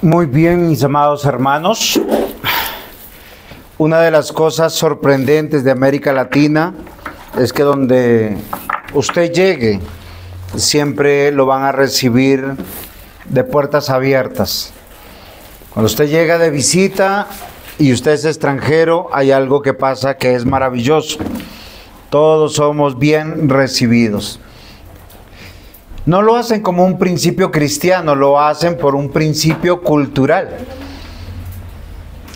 Muy bien, mis amados hermanos. Una de las cosas sorprendentes de América Latina es que donde usted llegue, siempre lo van a recibir de puertas abiertas. Cuando usted llega de visita y usted es extranjero, hay algo que pasa que es maravilloso. Todos somos bien recibidos. No lo hacen como un principio cristiano, lo hacen por un principio cultural.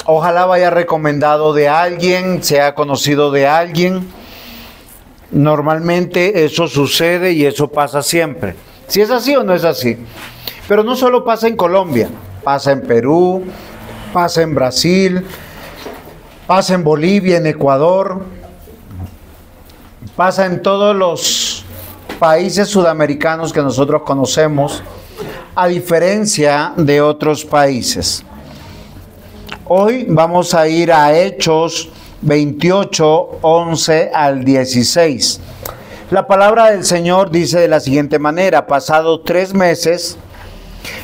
Ojalá vaya recomendado de alguien, sea conocido de alguien. Normalmente eso sucede y eso pasa siempre. Si es así o no es así. Pero no solo pasa en Colombia, pasa en Perú, pasa en Brasil, pasa en Bolivia, en Ecuador, pasa en todos los países sudamericanos que nosotros conocemos, a diferencia de otros países. Hoy vamos a ir a Hechos 28, 11 al 16. La palabra del Señor dice de la siguiente manera: pasado 3 meses,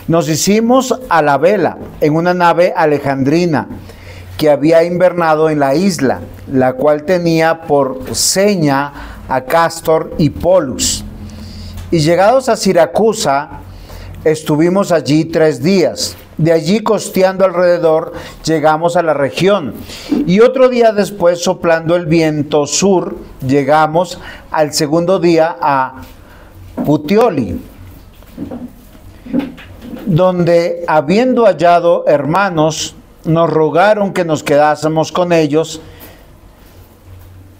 nos hicimos a la vela en una nave alejandrina que había invernado en la isla, la cual tenía por seña a Cástor y Pólux. Y llegados a Siracusa, estuvimos allí 3 días. De allí, costeando alrededor, llegamos a la región. Y otro día después, soplando el viento sur, llegamos al segundo día a Puteoli, donde, habiendo hallado hermanos, nos rogaron que nos quedásemos con ellos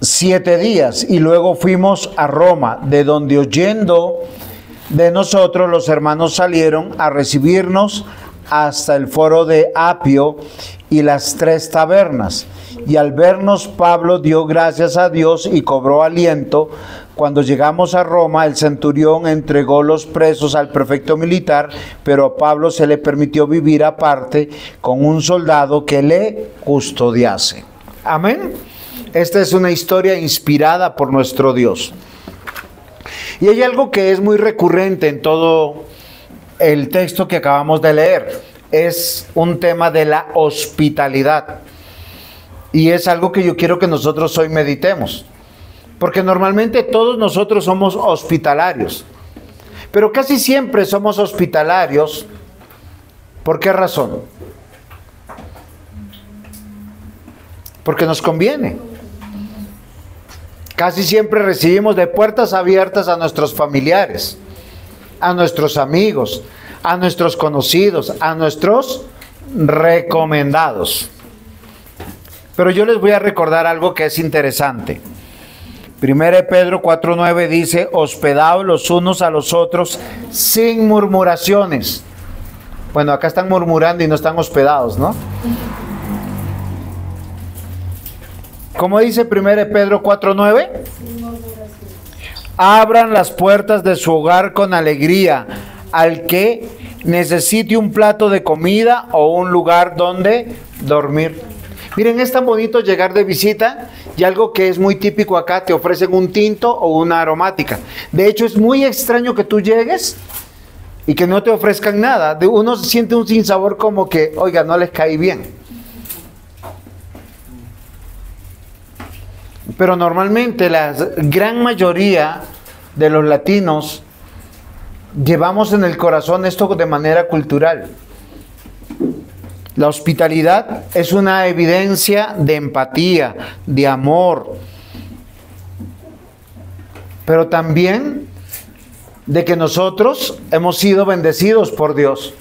7 días, y luego fuimos a Roma, de donde, oyendo de nosotros, los hermanos salieron a recibirnos hasta el foro de Apio y las 3 tabernas. Y al vernos, Pablo dio gracias a Dios y cobró aliento. Cuando llegamos a Roma, el centurión entregó los presos al prefecto militar, pero a Pablo se le permitió vivir aparte con un soldado que le custodiase. Amén. Esta es una historia inspirada por nuestro Dios. Y hay algo que es muy recurrente en todo el texto que acabamos de leer. Es un tema de la hospitalidad. Y es algo que yo quiero que nosotros hoy meditemos. Porque normalmente todos nosotros somos hospitalarios. Pero casi siempre somos hospitalarios. ¿Por qué razón? Porque nos conviene. Casi siempre recibimos de puertas abiertas a nuestros familiares, a nuestros amigos, a nuestros conocidos, a nuestros recomendados. Pero yo les voy a recordar algo que es interesante. 1 Pedro 4:9 dice: hospedaos los unos a los otros sin murmuraciones. Bueno, acá están murmurando y no están hospedados, ¿no? ¿Cómo dice 1 Pedro 4:9? Abran las puertas de su hogar con alegría al que necesite un plato de comida o un lugar donde dormir. Miren, es tan bonito llegar de visita y algo que es muy típico acá, te ofrecen un tinto o una aromática. De hecho, es muy extraño que tú llegues y que no te ofrezcan nada. Uno siente un sinsabor como que, oiga, no les cae bien. Pero normalmente la gran mayoría de los latinos llevamos en el corazón esto de manera cultural. La hospitalidad es una evidencia de empatía, de amor, pero también de que nosotros hemos sido bendecidos por Dios.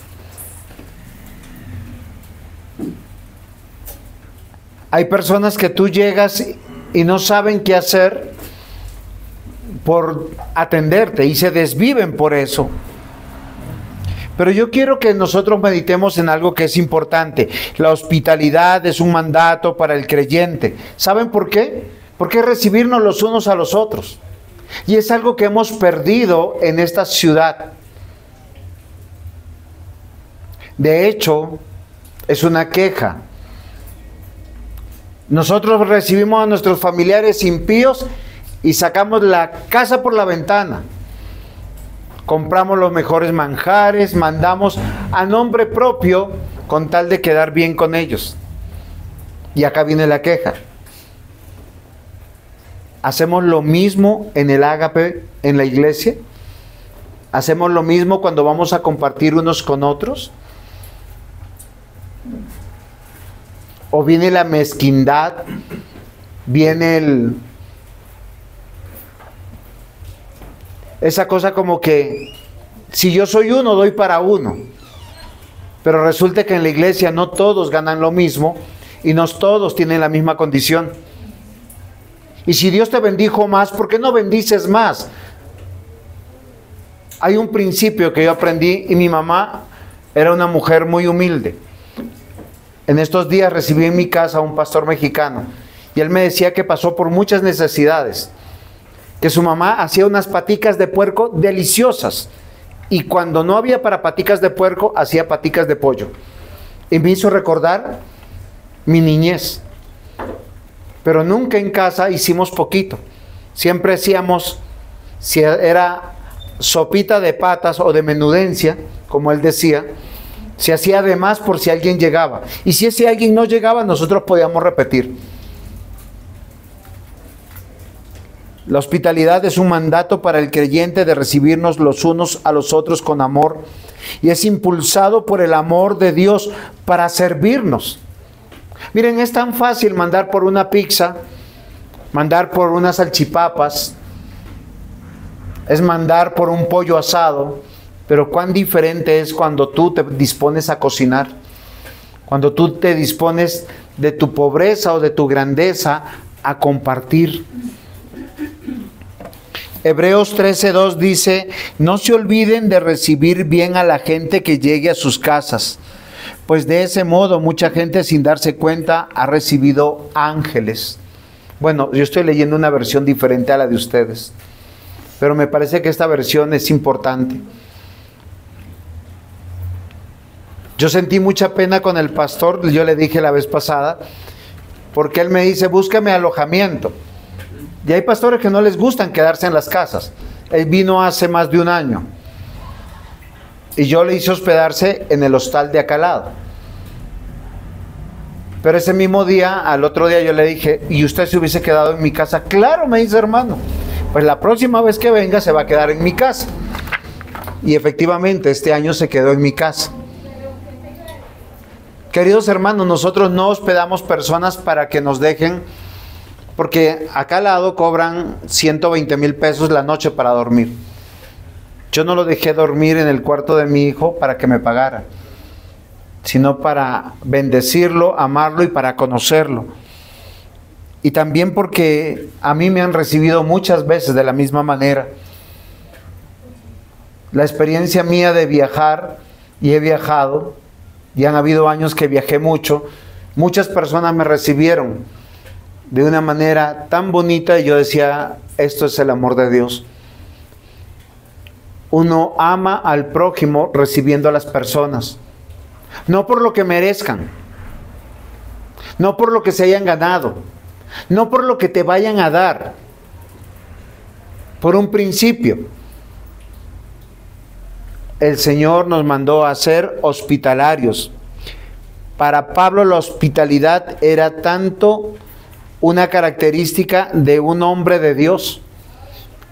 Hay personas que tú llegas y no saben qué hacer por atenderte y se desviven por eso. Pero yo quiero que nosotros meditemos en algo que es importante. La hospitalidad es un mandato para el creyente. ¿Saben por qué? Porque es recibirnos los unos a los otros. Y es algo que hemos perdido en esta ciudad. De hecho, es una queja. Nosotros recibimos a nuestros familiares impíos y sacamos la casa por la ventana. Compramos los mejores manjares, mandamos a nombre propio con tal de quedar bien con ellos. Y acá viene la queja. ¿Hacemos lo mismo en el ágape, en la iglesia? ¿Hacemos lo mismo cuando vamos a compartir unos con otros? ¿O viene la mezquindad? ¿Viene esa cosa como que si yo soy uno, doy para uno? Pero resulta que en la iglesia no todos ganan lo mismo y no todos tienen la misma condición. Y si Dios te bendijo más, ¿por qué no bendices más? Hay un principio que yo aprendí y mi mamá era una mujer muy humilde. En estos días recibí en mi casa a un pastor mexicano y él me decía que pasó por muchas necesidades, que su mamá hacía unas paticas de puerco deliciosas y cuando no había para paticas de puerco, hacía paticas de pollo. Y me hizo recordar mi niñez. Pero nunca en casa hicimos poquito. Siempre hacíamos, si era sopita de patas o de menudencia, como él decía, se hacía de más por si alguien llegaba. Y si ese alguien no llegaba, nosotros podíamos repetir. La hospitalidad es un mandato para el creyente de recibirnos los unos a los otros con amor y es impulsado por el amor de Dios para servirnos. Miren, es tan fácil mandar por una pizza, mandar por unas salchipapas, es mandar por un pollo asado, pero cuán diferente es cuando tú te dispones a cocinar, cuando tú te dispones de tu pobreza o de tu grandeza a compartir. Hebreos 13:2 dice, no se olviden de recibir bien a la gente que llegue a sus casas, pues de ese modo mucha gente sin darse cuenta ha recibido ángeles. Bueno, yo estoy leyendo una versión diferente a la de ustedes, pero me parece que esta versión es importante. Yo sentí mucha pena con el pastor, yo le dije la vez pasada, porque él me dice, búscame alojamiento. Y hay pastores que no les gustan quedarse en las casas. Él vino hace más de un año. Y yo le hice hospedarse en el hostal de acá al lado. Pero ese mismo día, al otro día yo le dije, ¿y usted se hubiese quedado en mi casa? Claro, me dice, hermano. Pues la próxima vez que venga se va a quedar en mi casa. Y efectivamente, este año se quedó en mi casa. Queridos hermanos, nosotros no hospedamos personas para que nos dejen, porque acá al lado cobran 120,000 pesos la noche para dormir. Yo no lo dejé dormir en el cuarto de mi hijo para que me pagara, sino para bendecirlo, amarlo y para conocerlo. Y también porque a mí me han recibido muchas veces de la misma manera. La experiencia mía de viajar, y he viajado, y han habido años que viajé mucho, muchas personas me recibieron de una manera tan bonita y yo decía, esto es el amor de Dios. Uno ama al prójimo recibiendo a las personas, no por lo que merezcan, no por lo que se hayan ganado, no por lo que te vayan a dar, por un principio. El Señor nos mandó a ser hospitalarios. Para Pablo la hospitalidad era tanto una característica de un hombre de Dios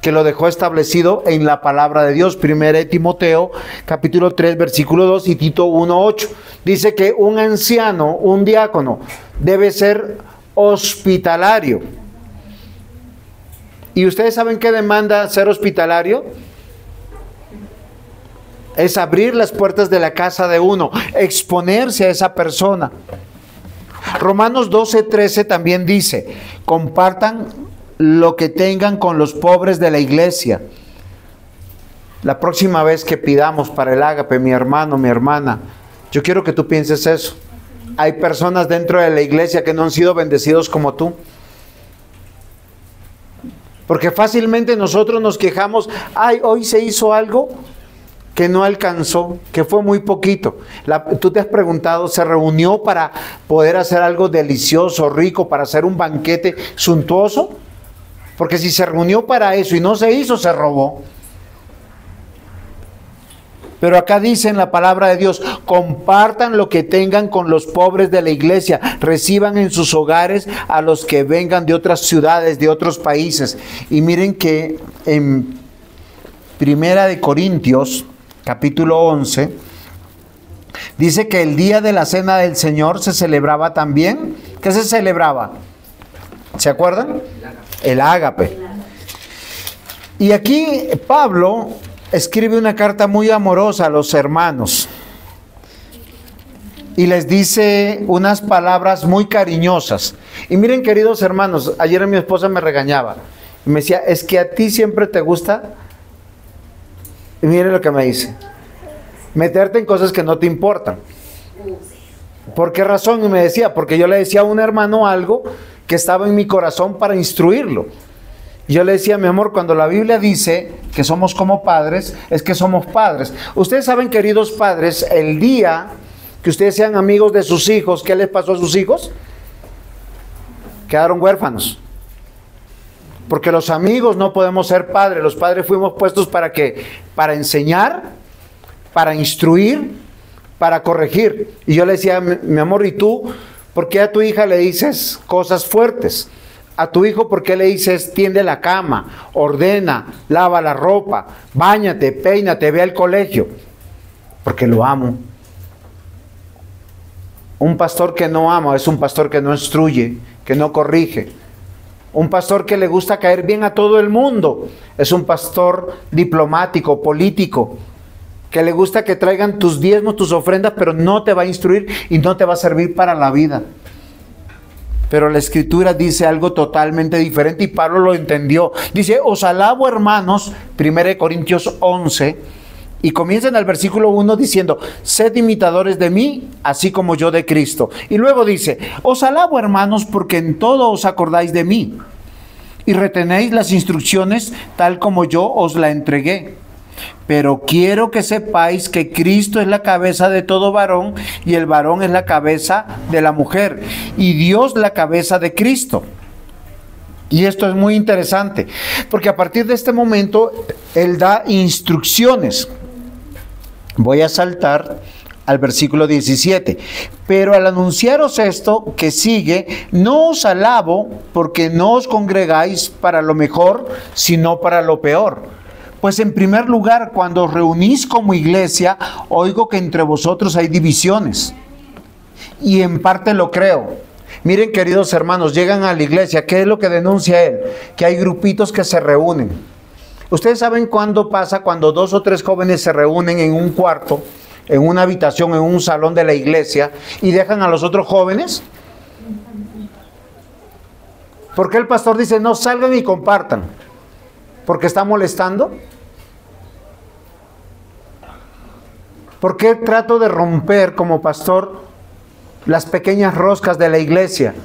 que lo dejó establecido en la palabra de Dios. 1 Timoteo capítulo 3 versículo 2 y Tito 1:8 dice que un anciano, un diácono debe ser hospitalario. ¿Y ustedes saben qué demanda ser hospitalario? Es abrir las puertas de la casa de uno, exponerse a esa persona. Romanos 12:13 también dice, compartan lo que tengan con los pobres de la iglesia. La próxima vez que pidamos para el ágape, mi hermano, mi hermana, yo quiero que tú pienses eso. Hay personas dentro de la iglesia que no han sido bendecidos como tú. Porque fácilmente nosotros nos quejamos, ay, hoy se hizo algo que no alcanzó, que fue muy poquito. Tú te has preguntado, ¿se reunió para poder hacer algo delicioso, rico, para hacer un banquete suntuoso? Porque si se reunió para eso y no se hizo, se robó. Pero acá dice en la palabra de Dios, compartan lo que tengan con los pobres de la iglesia, reciban en sus hogares a los que vengan de otras ciudades, de otros países. Y miren que en Primera de Corintios, capítulo 11, dice que el día de la cena del Señor se celebraba también. ¿Qué se celebraba? ¿Se acuerdan? El ágape. Y aquí Pablo escribe una carta muy amorosa a los hermanos y les dice unas palabras muy cariñosas. Y miren, queridos hermanos, ayer mi esposa me regañaba y me decía, es que a ti siempre te gusta, y miren lo que me dice, meterte en cosas que no te importan. ¿Por qué razón? Y me decía, porque yo le decía a un hermano algo que estaba en mi corazón para instruirlo. Y yo le decía, mi amor, cuando la Biblia dice que somos como padres, es que somos padres. Ustedes saben, queridos padres, el día que ustedes sean amigos de sus hijos, ¿qué les pasó a sus hijos? Quedaron huérfanos. Porque los amigos no podemos ser padres. Los padres fuimos puestos ¿para qué? Para enseñar, para instruir, para corregir. Y yo le decía, mi amor, ¿y tú por qué a tu hija le dices cosas fuertes? A tu hijo, ¿por qué le dices tiende la cama, ordena, lava la ropa, báñate, peínate, ve al colegio? Porque lo amo. Un pastor que no ama es un pastor que no instruye, que no corrige. Un pastor que le gusta caer bien a todo el mundo es un pastor diplomático, político, que le gusta que traigan tus diezmos, tus ofrendas, pero no te va a instruir y no te va a servir para la vida. Pero la Escritura dice algo totalmente diferente y Pablo lo entendió. Dice, os alabo, hermanos, 1 Corintios 11, y comienza en el versículo 1 diciendo, sed imitadores de mí, así como yo de Cristo. Y luego dice, os alabo, hermanos, porque en todo os acordáis de mí y retenéis las instrucciones tal como yo os la entregué. Pero quiero que sepáis que Cristo es la cabeza de todo varón y el varón es la cabeza de la mujer y Dios la cabeza de Cristo. Y esto es muy interesante porque a partir de este momento Él da instrucciones. Voy a saltar al versículo 17. Pero al anunciaros esto que sigue, no os alabo porque no os congregáis para lo mejor, sino para lo peor. Pues en primer lugar, cuando os reunís como iglesia, oigo que entre vosotros hay divisiones. Y en parte lo creo. Miren, queridos hermanos, llegan a la iglesia, ¿qué es lo que denuncia él? Que hay grupitos que se reúnen. Ustedes saben cuándo pasa cuando 2 o 3 jóvenes se reúnen en un cuarto, en una habitación, en un salón de la iglesia, y dejan a los otros jóvenes. ¿Por qué el pastor dice no salgan y compartan? ¿Porque está molestando? ¿Por qué trato de romper como pastor las pequeñas roscas de la iglesia?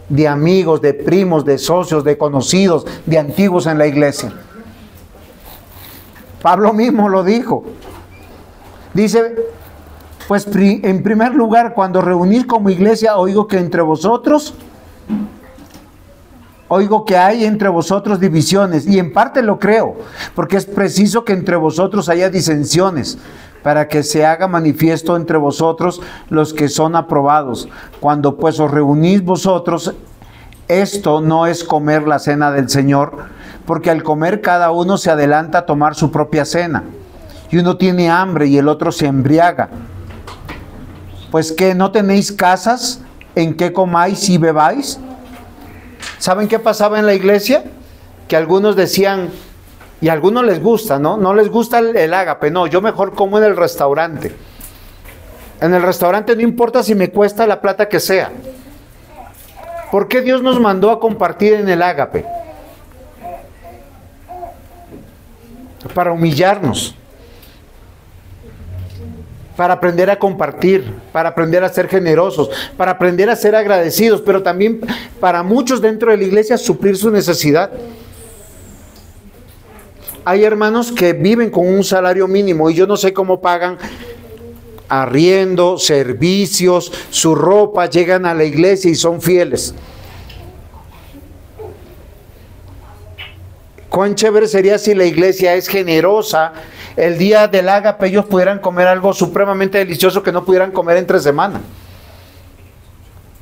De amigos, de primos, de socios, de conocidos, de antiguos en la iglesia. Pablo mismo lo dijo. Dice, pues en primer lugar, cuando reunís como iglesia, oigo que entre vosotros, oigo que hay entre vosotros divisiones, y en parte lo creo, porque es preciso que entre vosotros haya disensiones, para que se haga manifiesto entre vosotros los que son aprobados. Cuando pues os reunís vosotros, esto no es comer la cena del Señor, porque al comer cada uno se adelanta a tomar su propia cena, y uno tiene hambre y el otro se embriaga. Pues que no tenéis casas en que comáis y bebáis. ¿Saben qué pasaba en la iglesia? Que algunos decían, y a algunos les gusta, ¿no? No les gusta el ágape, no, yo mejor como en el restaurante. En el restaurante no importa si me cuesta la plata que sea. ¿Por qué Dios nos mandó a compartir en el ágape? Para humillarnos. Para aprender a compartir, para aprender a ser generosos, para aprender a ser agradecidos, pero también para muchos dentro de la iglesia suplir su necesidad. Hay hermanos que viven con un salario mínimo y yo no sé cómo pagan arriendo, servicios, su ropa, llegan a la iglesia y son fieles. Cuán chévere sería si la iglesia es generosa el día del ágape ellos pudieran comer algo supremamente delicioso que no pudieran comer entre semana.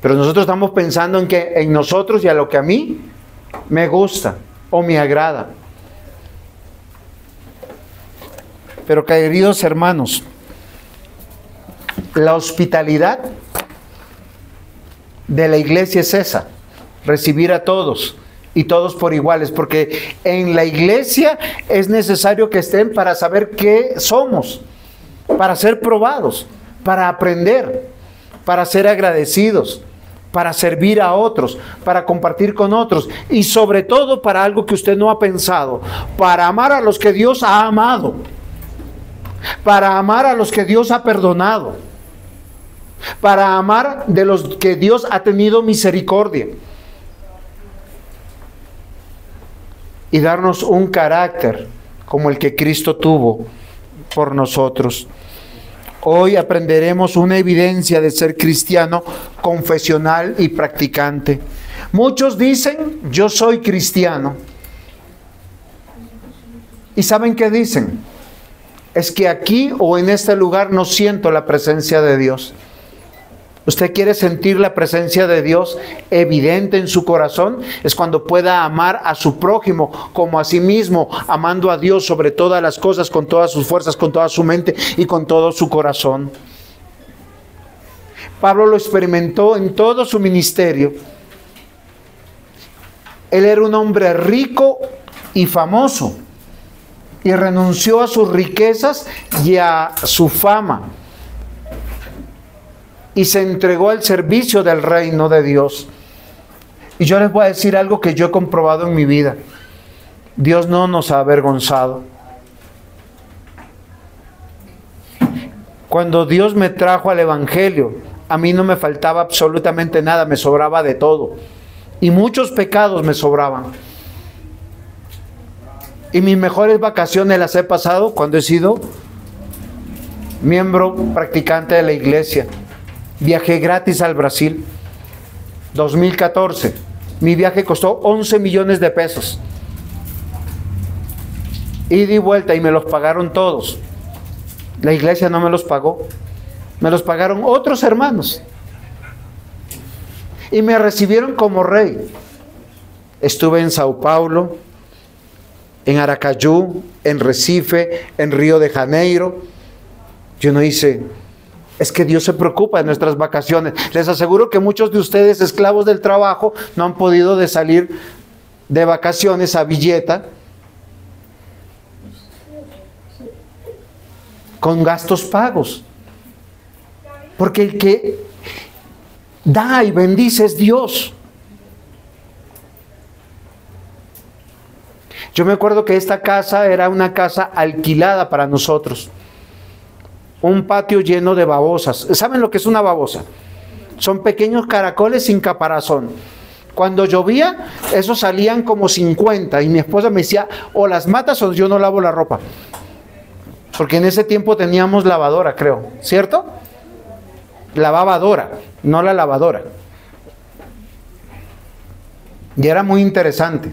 Pero nosotros estamos pensando en nosotros y a lo que a mí me gusta o me agrada. Pero queridos hermanos, la hospitalidad de la iglesia es esa, recibir a todos y todos por iguales, porque en la iglesia es necesario que estén para saber qué somos, para ser probados, para aprender, para ser agradecidos, para servir a otros, para compartir con otros y sobre todo para algo que usted no ha pensado, para amar a los que Dios ha amado, para amar a los que Dios ha perdonado, para amar de los que Dios ha tenido misericordia y darnos un carácter como el que Cristo tuvo por nosotros. Hoy aprenderemos una evidencia de ser cristiano confesional y practicante. Muchos dicen, yo soy cristiano. ¿Y saben qué dicen? Es que aquí o en este lugar no siento la presencia de Dios. ¿Usted quiere sentir la presencia de Dios evidente en su corazón? Es cuando pueda amar a su prójimo como a sí mismo, amando a Dios sobre todas las cosas, con todas sus fuerzas, con toda su mente y con todo su corazón. Pablo lo experimentó en todo su ministerio. Él era un hombre rico y famoso y renunció a sus riquezas y a su fama y se entregó al servicio del reino de Dios. Y yo les voy a decir algo que yo he comprobado en mi vida. Dios no nos ha avergonzado. Cuando Dios me trajo al Evangelio, a mí no me faltaba absolutamente nada, me sobraba de todo. Y muchos pecados me sobraban. Y mis mejores vacaciones las he pasado cuando he sido miembro practicante de la iglesia. Viajé gratis al Brasil, 2014. Mi viaje costó 11 millones de pesos. Ida y vuelta y me los pagaron todos. La iglesia no me los pagó. Me los pagaron otros hermanos. Y me recibieron como rey. Estuve en Sao Paulo, en Aracaju, en Recife, en Río de Janeiro. Yo no hice... Es que Dios se preocupa de nuestras vacaciones. Les aseguro que muchos de ustedes, esclavos del trabajo, no han podido salir de vacaciones a Villeta con gastos pagos. Porque el que da y bendice es Dios. Yo me acuerdo que esta casa era una casa alquilada para nosotros. Un patio lleno de babosas. ¿Saben lo que es una babosa? Son pequeños caracoles sin caparazón. Cuando llovía, esos salían como 50. Y mi esposa me decía, o las matas o yo no lavo la ropa. Porque en ese tiempo teníamos lavadora, creo. ¿Cierto? Lavabadora, no la lavadora. Y era muy interesante.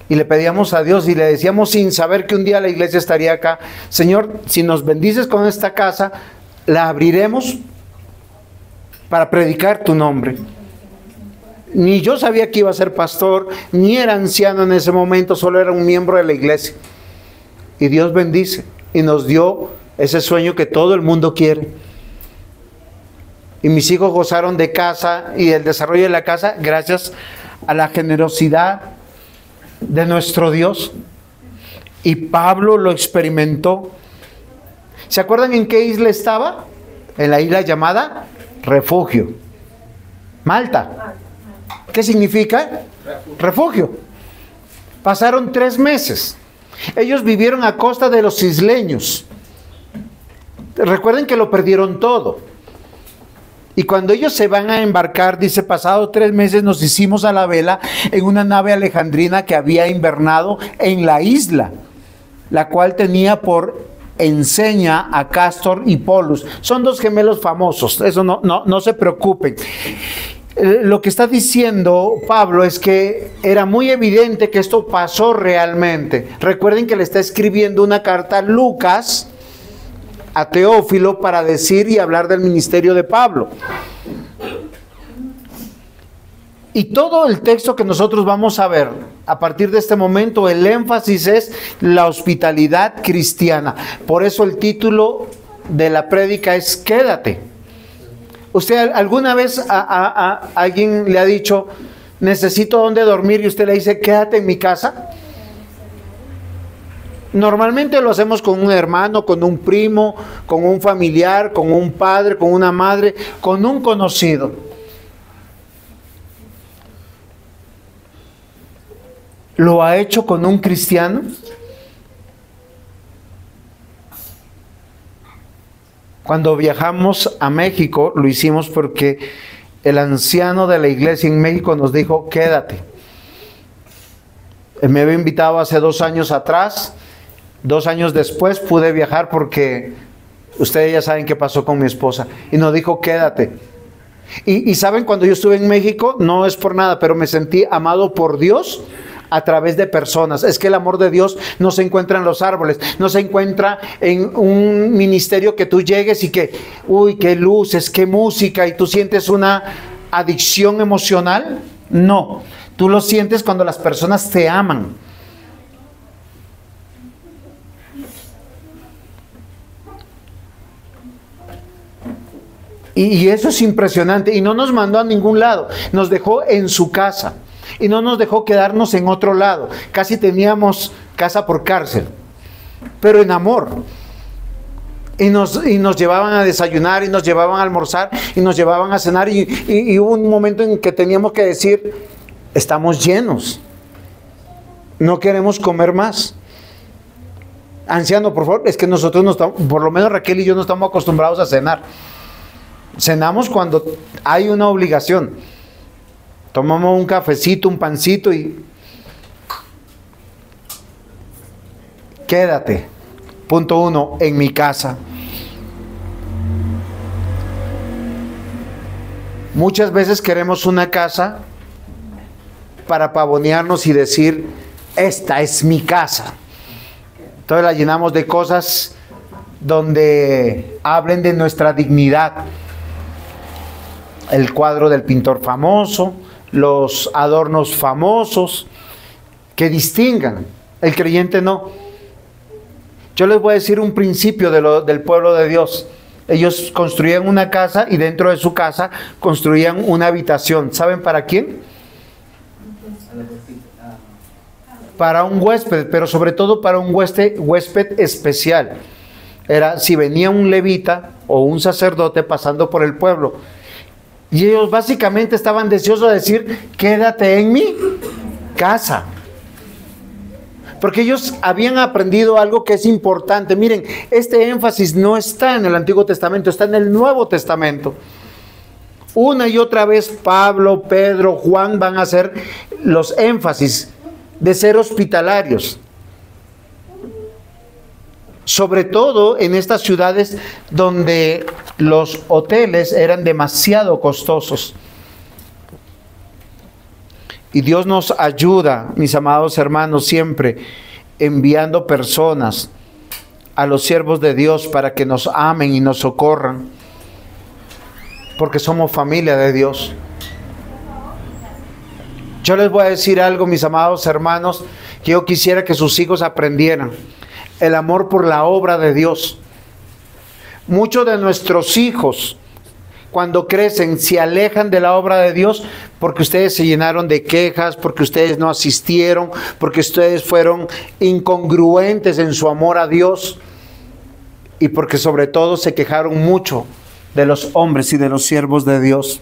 Y le pedíamos a Dios y le decíamos sin saber que un día la iglesia estaría acá. Señor, si nos bendices con esta casa, la abriremos para predicar tu nombre. Ni yo sabía que iba a ser pastor, ni era anciano en ese momento, solo era un miembro de la iglesia. Y Dios bendice y nos dio ese sueño que todo el mundo quiere. Y mis hijos gozaron de casa y del desarrollo de la casa gracias a la generosidad de nuestro Dios. Y Pablo lo experimentó. ¿Se acuerdan en qué isla estaba? En la isla llamada Refugio. Malta. ¿Qué significa? Refugio. Pasaron 3 meses. Ellos vivieron a costa de los isleños. Recuerden que lo perdieron todo. Y cuando ellos se van a embarcar, dice, pasado 3 meses nos hicimos a la vela en una nave alejandrina que había invernado en la isla, la cual tenía por enseña a Cástor y Pólux. Son 2 gemelos famosos, eso no se preocupen. Lo que está diciendo Pablo es que era muy evidente que esto pasó realmente. Recuerden que le está escribiendo una carta a Lucas, a Teófilo, para decir y hablar del ministerio de Pablo. Y todo el texto que nosotros vamos a ver a partir de este momento, el énfasis es la hospitalidad cristiana. Por eso el título de la prédica es Quédate. ¿Usted alguna vez a alguien le ha dicho, necesito dónde dormir, y usted le dice, quédate en mi casa? Normalmente lo hacemos con un hermano, con un primo, con un familiar, con un padre, con una madre, con un conocido. ¿Lo ha hecho con un cristiano? Cuando viajamos a México, lo hicimos porque el anciano de la iglesia en México nos dijo, quédate. Él me había invitado hace 2 años atrás. 2 años después pude viajar porque ustedes ya saben qué pasó con mi esposa. Y nos dijo, quédate. Y saben, cuando yo estuve en México, no es por nada, pero me sentí amado por Dios a través de personas. Es que el amor de Dios no se encuentra en los árboles, no se encuentra en un ministerio que tú llegues y que, uy, qué luces, qué música, y tú sientes una adicción emocional. No, tú lo sientes cuando las personas te aman. Y eso es impresionante. Y no nos mandó a ningún lado, nos dejó en su casa. Y no nos dejó quedarnos en otro lado. Casi teníamos casa por cárcel, pero en amor. Y nos llevaban a desayunar, y nos llevaban a almorzar, y nos llevaban a cenar. Y hubo un momento en que teníamos que decir, estamos llenos, no queremos comer más. Anciano, por favor, es que nosotros no estamos, por lo menos Raquel y yo, no estamos acostumbrados a cenar. Cenamos cuando hay una obligación. Tomamos un cafecito, un pancito y quédate. Punto 1, en mi casa. Muchas veces queremos una casa para pavonearnos y decir, esta es mi casa. Entonces la llenamos de cosas donde hablen de nuestra dignidad. El cuadro del pintor famoso, los adornos famosos que distingan. El creyente no. Yo les voy a decir un principio del pueblo de Dios. Ellos construían una casa y dentro de su casa construían una habitación. ¿Saben para quién? Para un huésped, pero sobre todo para un huésped especial. Era si venía un levita o un sacerdote pasando por el pueblo. Y ellos básicamente estaban deseosos de decir, quédate en mi casa. Porque ellos habían aprendido algo que es importante. Miren, este énfasis no está en el Antiguo Testamento, está en el Nuevo Testamento. Una y otra vez Pablo, Pedro, Juan van a hacer los énfasis de ser hospitalarios. Sobre todo en estas ciudades donde los hoteles eran demasiado costosos. Y Dios nos ayuda, mis amados hermanos, siempre enviando personas a los siervos de Dios para que nos amen y nos socorran, porque somos familia de Dios. Yo les voy a decir algo, mis amados hermanos, que yo quisiera que sus hijos aprendieran: el amor por la obra de Dios. Muchos de nuestros hijos, cuando crecen, se alejan de la obra de Dios porque ustedes se llenaron de quejas, porque ustedes no asistieron, porque ustedes fueron incongruentes en su amor a Dios, y porque sobre todo se quejaron mucho de los hombres y de los siervos de Dios.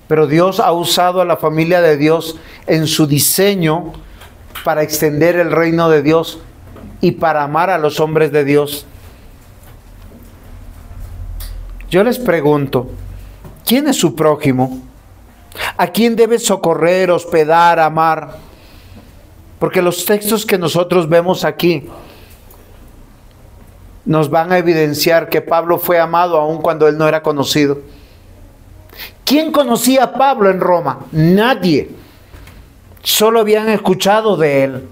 Pero Dios ha usado a la familia de Dios en su diseño para extender el reino de Dios y para amar a los hombres de Dios. Yo les pregunto, ¿quién es su prójimo? ¿A quién debe socorrer, hospedar, amar? Porque los textos que nosotros vemos aquí nos van a evidenciar que Pablo fue amado aun cuando él no era conocido. ¿Quién conocía a Pablo en Roma? Nadie. Solo habían escuchado de él.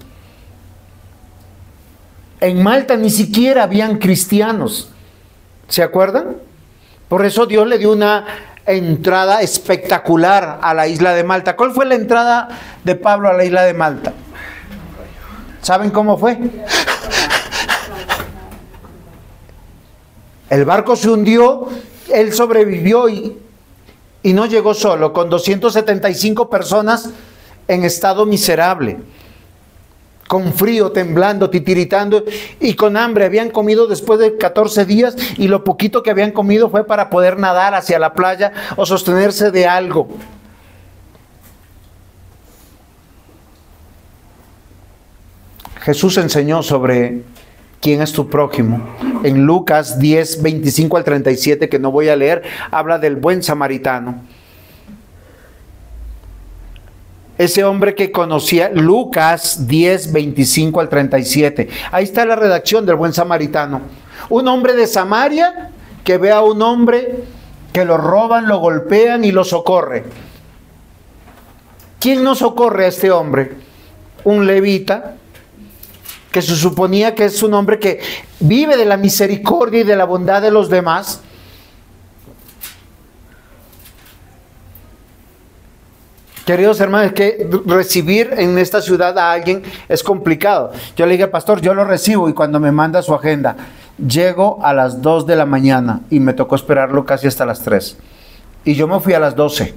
En Malta ni siquiera habían cristianos. ¿Se acuerdan? Por eso Dios le dio una entrada espectacular a la isla de Malta. ¿Cuál fue la entrada de Pablo a la isla de Malta? ¿Saben cómo fue? El barco se hundió, él sobrevivió y no llegó solo, con 275 personas en estado miserable, con frío, temblando, titiritando y con hambre. Habían comido después de 14 días y lo poquito que habían comido fue para poder nadar hacia la playa o sostenerse de algo. Jesús enseñó sobre quién es tu prójimo. En Lucas 10, 25 al 37, que no voy a leer, habla del buen samaritano. Ese hombre que conocía, Lucas 10, 25 al 37. Ahí está la redacción del buen samaritano. Un hombre de Samaria que ve a un hombre que lo roban, lo golpean y lo socorre. ¿Quién no socorre a este hombre? Un levita, que se suponía que es un hombre que vive de la misericordia y de la bondad de los demás. Queridos hermanos, es que recibir en esta ciudad a alguien es complicado. Yo le dije, pastor, yo lo recibo y cuando me manda su agenda, llego a las 2 de la mañana y me tocó esperarlo casi hasta las 3. Y yo me fui a las 12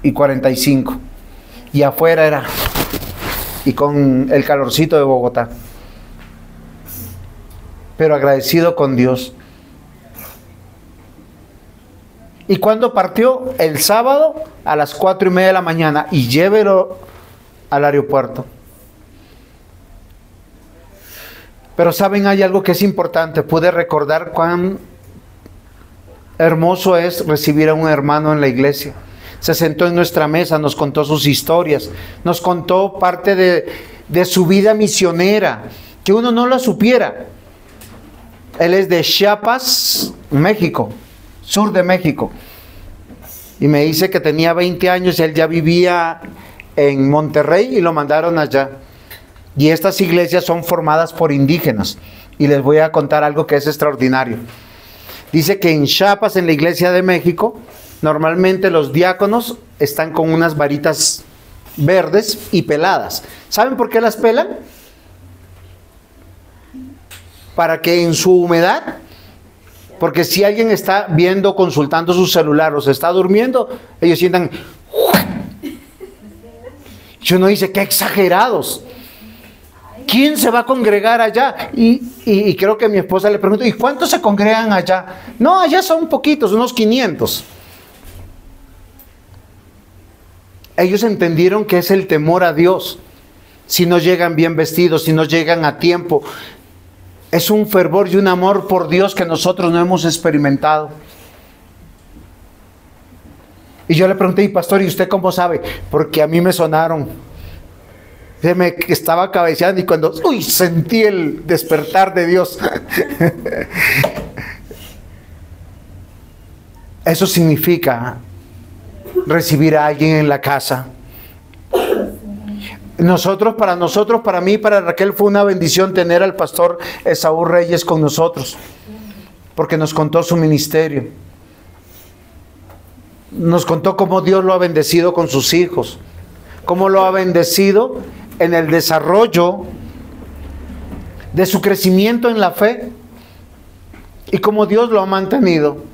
y 45. Y afuera era... y con el calorcito de Bogotá. Pero agradecido con Dios. ¿Y cuándo partió? El sábado a las 4:30 de la mañana. Y llévelo al aeropuerto. Pero saben, hay algo que es importante. Pude recordar cuán hermoso es recibir a un hermano en la iglesia. Se sentó en nuestra mesa, nos contó sus historias, nos contó parte de su vida misionera, que uno no lo supiera. Él es de Chiapas, México, sur de México. Y me dice que tenía 20 años y él ya vivía en Monterrey y lo mandaron allá. Y estas iglesias son formadas por indígenas. Y les voy a contar algo que es extraordinario. Dice que en Chiapas, en la iglesia de México, normalmente los diáconos están con unas varitas verdes y peladas. ¿Saben por qué las pelan? Para que en su humedad, porque si alguien está viendo, consultando su celular o se está durmiendo, ellos sientan... Y uno dice, qué exagerados. ¿Quién se va a congregar allá? Y creo que mi esposa le preguntó, ¿y cuántos se congregan allá? No, allá son poquitos, unos 500. Ellos entendieron que es el temor a Dios. Si no llegan bien vestidos, si no llegan a tiempo. Es un fervor y un amor por Dios que nosotros no hemos experimentado. Y yo le pregunté, y pastor, ¿y usted cómo sabe? Porque a mí me sonaron. Me estaba cabeceando y cuando sentí el despertar de Dios. Eso significa recibir a alguien en la casa. Para mí, para Raquel fue una bendición tener al pastor Esaú Reyes con nosotros, porque nos contó su ministerio, nos contó cómo Dios lo ha bendecido con sus hijos, cómo lo ha bendecido en el desarrollo de su crecimiento en la fe y cómo Dios lo ha mantenido.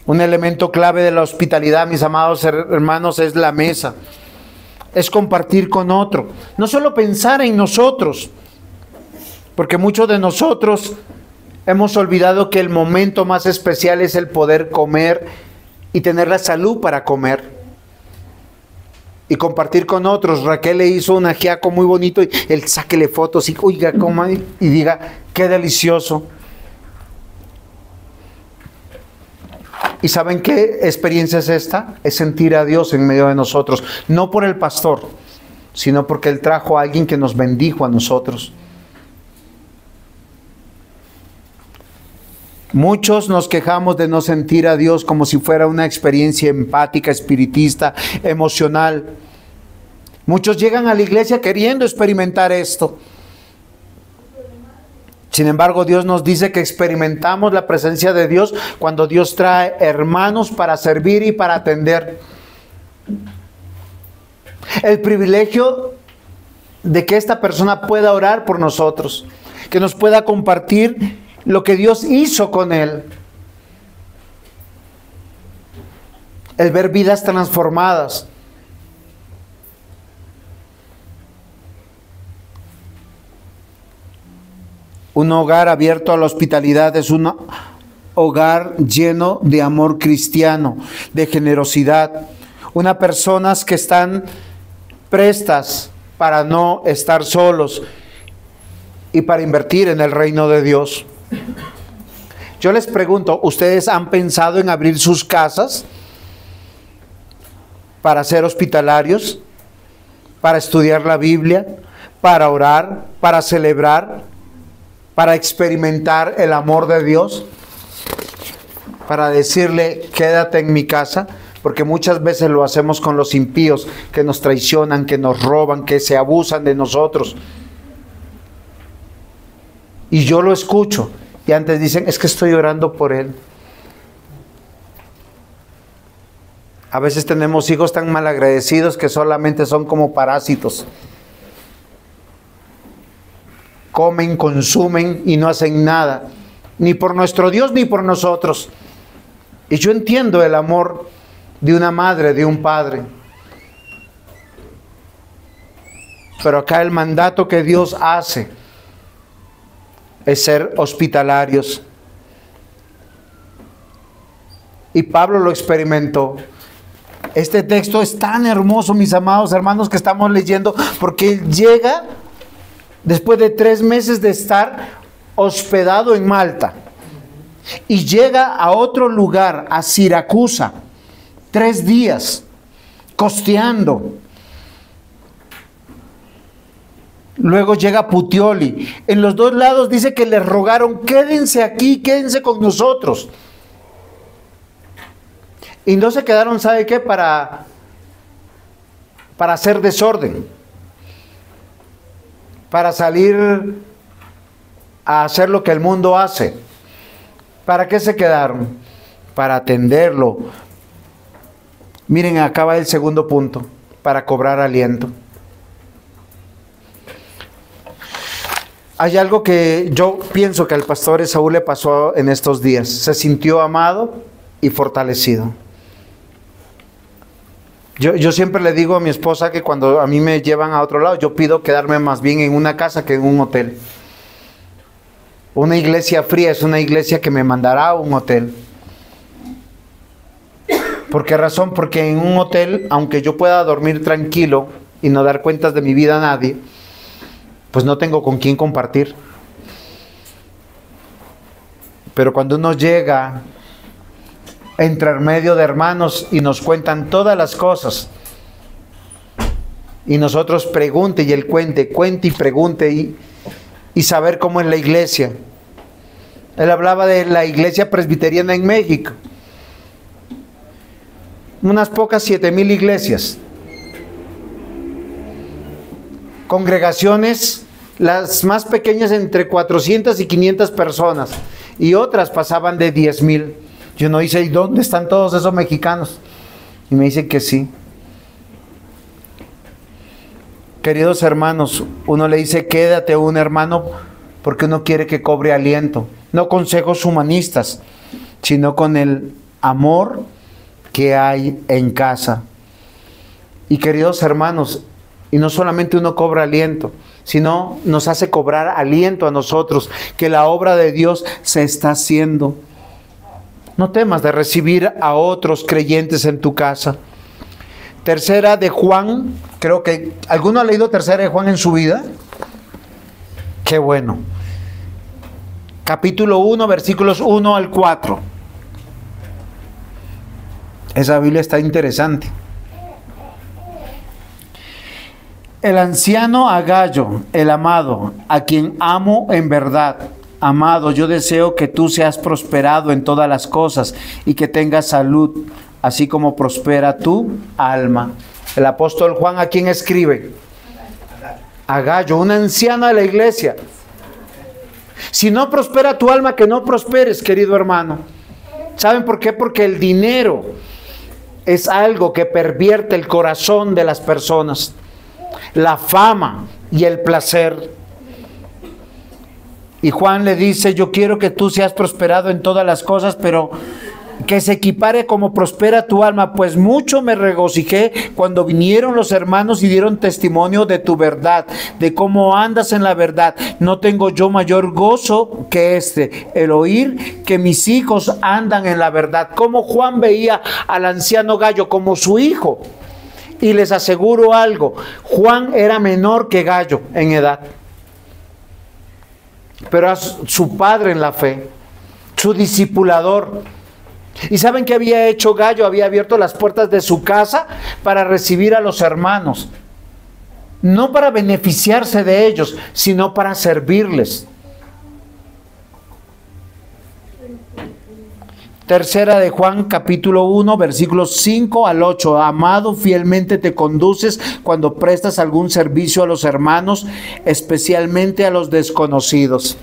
Un elemento clave de la hospitalidad, mis amados hermanos, es la mesa. Es compartir con otro. No solo pensar en nosotros, porque muchos de nosotros hemos olvidado que el momento más especial es el poder comer y tener la salud para comer. Y compartir con otros. Raquel le hizo un ajiaco muy bonito y él sáquele fotos y oiga, coma y diga, qué delicioso. ¿Y saben qué experiencia es esta? Es sentir a Dios en medio de nosotros. No por el pastor, sino porque Él trajo a alguien que nos bendijo a nosotros. Muchos nos quejamos de no sentir a Dios como si fuera una experiencia empática, espiritista, emocional. Muchos llegan a la iglesia queriendo experimentar esto. Sin embargo, Dios nos dice que experimentamos la presencia de Dios cuando Dios trae hermanos para servir y para atender. El privilegio de que esta persona pueda orar por nosotros, que nos pueda compartir lo que Dios hizo con él. El ver vidas transformadas. Un hogar abierto a la hospitalidad es un hogar lleno de amor cristiano, de generosidad. Unas personas que están prestas para no estar solos y para invertir en el reino de Dios. Yo les pregunto, ¿ustedes han pensado en abrir sus casas para ser hospitalarios, para estudiar la Biblia, para orar, para celebrar, para experimentar el amor de Dios, para decirle, quédate en mi casa? Porque muchas veces lo hacemos con los impíos que nos traicionan, que nos roban, que se abusan de nosotros. Y yo lo escucho. Y antes dicen, es que estoy orando por él. A veces tenemos hijos tan malagradecidos que solamente son como parásitos. Comen, consumen y no hacen nada. Ni por nuestro Dios ni por nosotros. Y yo entiendo el amor de una madre, de un padre. Pero acá el mandato que Dios hace es ser hospitalarios. Y Pablo lo experimentó. Este texto es tan hermoso, mis amados hermanos, que estamos leyendo, porque él llega después de 3 meses de estar hospedado en Malta. Y llega a otro lugar, a Siracusa, 3 días, costeando. Luego llega Puteoli. En los 2 lados dice que le rogaron, quédense aquí, quédense con nosotros. Y no se quedaron, ¿sabe qué? Para hacer desorden. Para salir a hacer lo que el mundo hace. ¿Para qué se quedaron? Para atenderlo. Miren, acaba el segundo punto. Para cobrar aliento. Hay algo que yo pienso que al pastor Esaú le pasó en estos días. Se sintió amado y fortalecido. Yo siempre le digo a mi esposa que cuando a mí me llevan a otro lado, yo pido quedarme más bien en una casa que en un hotel. Una iglesia fría es una iglesia que me mandará a un hotel. ¿Por qué razón? Porque en un hotel, aunque yo pueda dormir tranquilo y no dar cuentas de mi vida a nadie, pues no tengo con quién compartir. Pero cuando uno llega entre medio de hermanos y nos cuentan todas las cosas, y nosotros pregunte y él cuente y pregunte y saber cómo es la iglesia. Él hablaba de la iglesia presbiteriana en México. Unas pocas 7,000 iglesias. Congregaciones, las más pequeñas entre 400 y 500 personas, y otras pasaban de 10,000. Yo no dice, ¿y dónde están todos esos mexicanos? Y me dicen que sí. Queridos hermanos, uno le dice, quédate a un hermano porque uno quiere que cobre aliento. No consejos humanistas, sino con el amor que hay en casa. Y queridos hermanos, y no solamente uno cobra aliento, sino nos hace cobrar aliento a nosotros, que la obra de Dios se está haciendo. No temas de recibir a otros creyentes en tu casa. Tercera de Juan, creo que ¿alguno ha leído Tercera de Juan en su vida? Qué bueno. Capítulo 1, versículos 1 al 4. Esa Biblia está interesante. El anciano Agallo, el amado, a quien amo en verdad, Amado, yo deseo que tú seas prosperado en todas las cosas y que tengas salud, así como prospera tu alma. El apóstol Juan, ¿a quién escribe? A Gayo, una anciana de la iglesia. Si no prospera tu alma, que no prosperes, querido hermano. ¿Saben por qué? Porque el dinero es algo que pervierte el corazón de las personas. La fama y el placer. Y Juan le dice, yo quiero que tú seas prosperado en todas las cosas, pero que se equipare como prospera tu alma, pues mucho me regocijé cuando vinieron los hermanos y dieron testimonio de tu verdad, de cómo andas en la verdad. No tengo yo mayor gozo que el oír que mis hijos andan en la verdad. Como Juan veía al anciano Gayo como su hijo. Y les aseguro algo, Juan era menor que Gayo en edad, pero era su padre en la fe, su discipulador. ¿Y saben qué había hecho Gayo? Había abierto las puertas de su casa para recibir a los hermanos. No para beneficiarse de ellos, sino para servirles. Tercera de Juan, capítulo 1, versículos 5 al 8. Amado, fielmente te conduces cuando prestas algún servicio a los hermanos, especialmente a los desconocidos.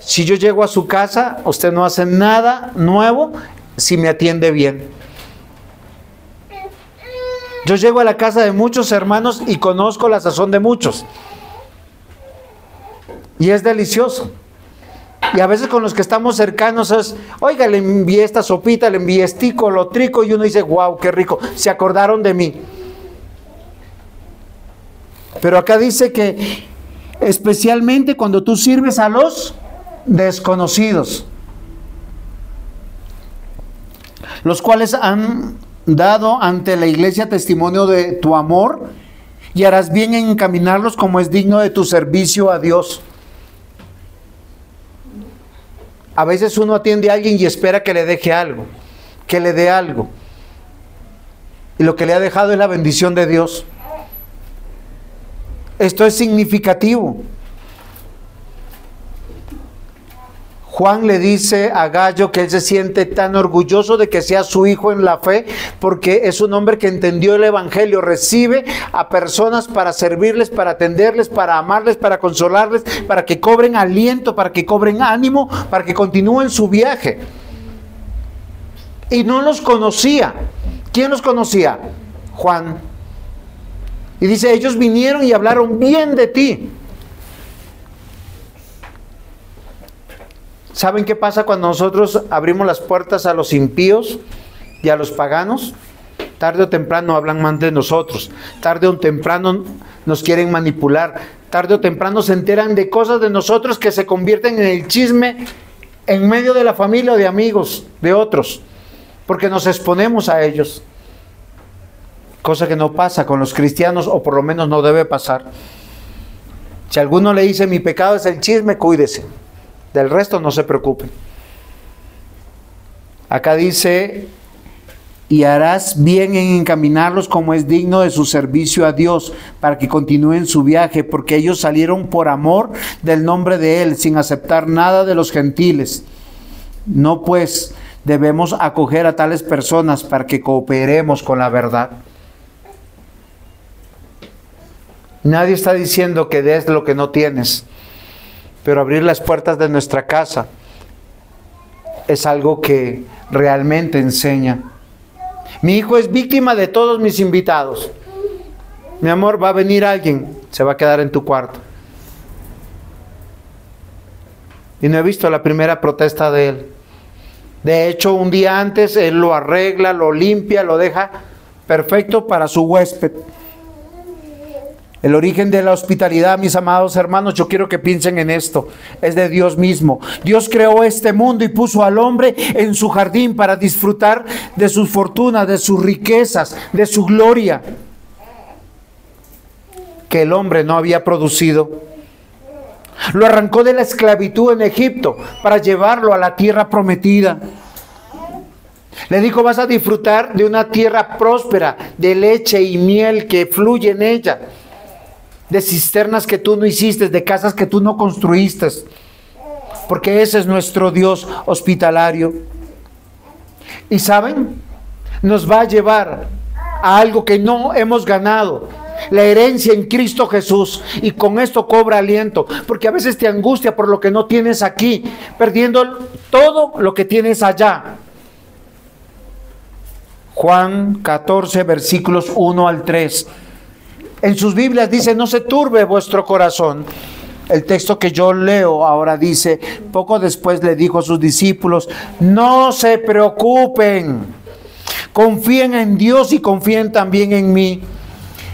Si yo llego a su casa, usted no hace nada nuevo si me atiende bien. Yo llego a la casa de muchos hermanos y conozco la sazón de muchos. Y es delicioso. Y a veces con los que estamos cercanos es, oiga, le envié esta sopita, le envié estico, lo trico, y uno dice, wow, qué rico, se acordaron de mí. Pero acá dice que especialmente cuando tú sirves a los desconocidos, los cuales han dado ante la iglesia testimonio de tu amor, y harás bien en encaminarlos como es digno de tu servicio a Dios. A veces uno atiende a alguien y espera que le deje algo, que le dé algo. Y lo que le ha dejado es la bendición de Dios. Esto es significativo. Juan le dice a Gayo que él se siente tan orgulloso de que sea su hijo en la fe, porque es un hombre que entendió el evangelio, recibe a personas para servirles, para atenderles, para amarles, para consolarles, para que cobren aliento, para que cobren ánimo, para que continúen su viaje. Y no los conocía. ¿Quién los conocía? Juan. Y dice, ellos vinieron y hablaron bien de ti. ¿Saben qué pasa cuando nosotros abrimos las puertas a los impíos y a los paganos? Tarde o temprano hablan mal de nosotros. Tarde o temprano nos quieren manipular. Tarde o temprano se enteran de cosas de nosotros que se convierten en el chisme en medio de la familia o de amigos de otros. Porque nos exponemos a ellos. Cosa que no pasa con los cristianos, o por lo menos no debe pasar. Si alguno le dice mi pecado es el chisme, cuídese. Del resto no se preocupen. Acá dice, y harás bien en encaminarlos como es digno de su servicio a Dios, para que continúen su viaje, porque ellos salieron por amor del nombre de Él, sin aceptar nada de los gentiles. No pues debemos acoger a tales personas para que cooperemos con la verdad. Nadie está diciendo que des lo que no tienes. Pero abrir las puertas de nuestra casa es algo que realmente enseña. Mi hijo es víctima de todos mis invitados. Mi amor, va a venir alguien, se va a quedar en tu cuarto. Y no he visto la primera protesta de él. De hecho, un día antes él lo arregla, lo limpia, lo deja perfecto para su huésped. El origen de la hospitalidad, mis amados hermanos, yo quiero que piensen en esto, es de Dios mismo. Dios creó este mundo y puso al hombre en su jardín para disfrutar de sus fortunas, de sus riquezas, de su gloria, que el hombre no había producido. Lo arrancó de la esclavitud en Egipto para llevarlo a la tierra prometida. Le dijo, vas a disfrutar de una tierra próspera, de leche y miel que fluye en ella, de cisternas que tú no hiciste, de casas que tú no construiste. porque ese es nuestro Dios hospitalario. Y ¿saben? Nos va a llevar a algo que no hemos ganado, la herencia en Cristo Jesús, y con esto cobra aliento, porque a veces te angustia por lo que no tienes aquí, perdiendo todo lo que tienes allá. Juan 14, versículos 1 al 3. En sus Biblias dice: no se turbe vuestro corazón. El texto que yo leo ahora dice: poco después le dijo a sus discípulos: no se preocupen, confíen en Dios y confíen también en mí.